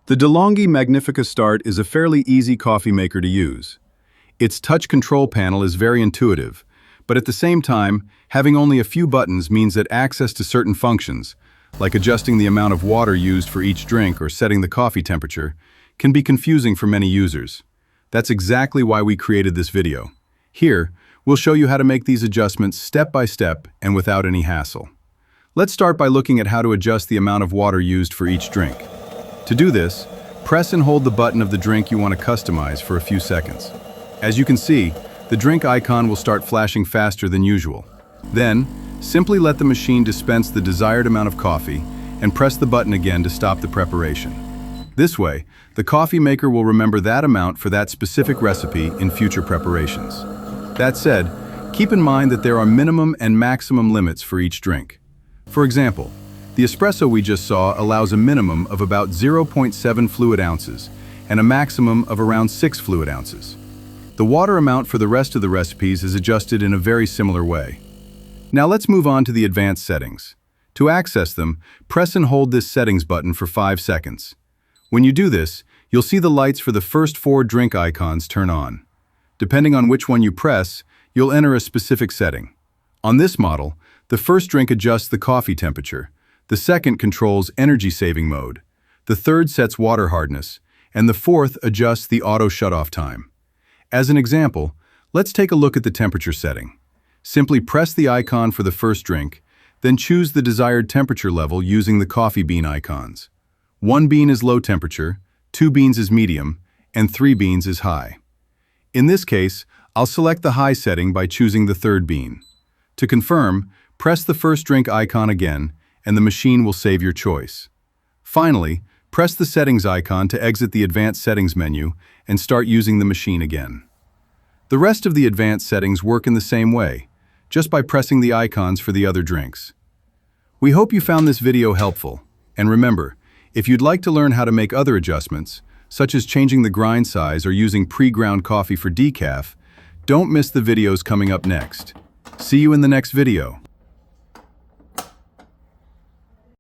The De'Longhi Magnifica Start is a fairly easy coffee maker to use. Its touch control panel is very intuitive, but at the same time, having only a few buttons means that access to certain functions, like adjusting the amount of water used for each drink or setting the coffee temperature, can be confusing for many users. That's exactly why we created this video. Here, we'll show you how to make these adjustments step by step and without any hassle. Let's start by looking at how to adjust the amount of water used for each drink. To do this, press and hold the button of the drink you want to customize for a few seconds. As you can see, the drink icon will start flashing faster than usual. Then, simply let the machine dispense the desired amount of coffee and press the button again to stop the preparation. This way, the coffee maker will remember that amount for that specific recipe in future preparations. That said, keep in mind that there are minimum and maximum limits for each drink. For example, the espresso we just saw allows a minimum of about 0.7 fluid ounces and a maximum of around 6 fluid ounces. The water amount for the rest of the recipes is adjusted in a very similar way. Now let's move on to the advanced settings. To access them, press and hold this settings button for 5 seconds. When you do this, you'll see the lights for the first 4 drink icons turn on. Depending on which one you press, you'll enter a specific setting. On this model, the first drink adjusts the coffee temperature. The second controls energy-saving mode. The third sets water hardness, and the fourth adjusts the auto shut-off time. As an example, let's take a look at the temperature setting. Simply press the icon for the first drink, then choose the desired temperature level using the coffee bean icons. 1 bean is low temperature, 2 beans is medium, and 3 beans is high. In this case, I'll select the high setting by choosing the third bean. To confirm, press the first drink icon again, and the machine will save your choice. Finally, press the settings icon to exit the advanced settings menu and start using the machine again. The rest of the advanced settings work in the same way, just by pressing the icons for the other drinks. We hope you found this video helpful, and remember, if you'd like to learn how to make other adjustments, such as changing the grind size or using pre-ground coffee for decaf, don't miss the videos coming up next. See you in the next video.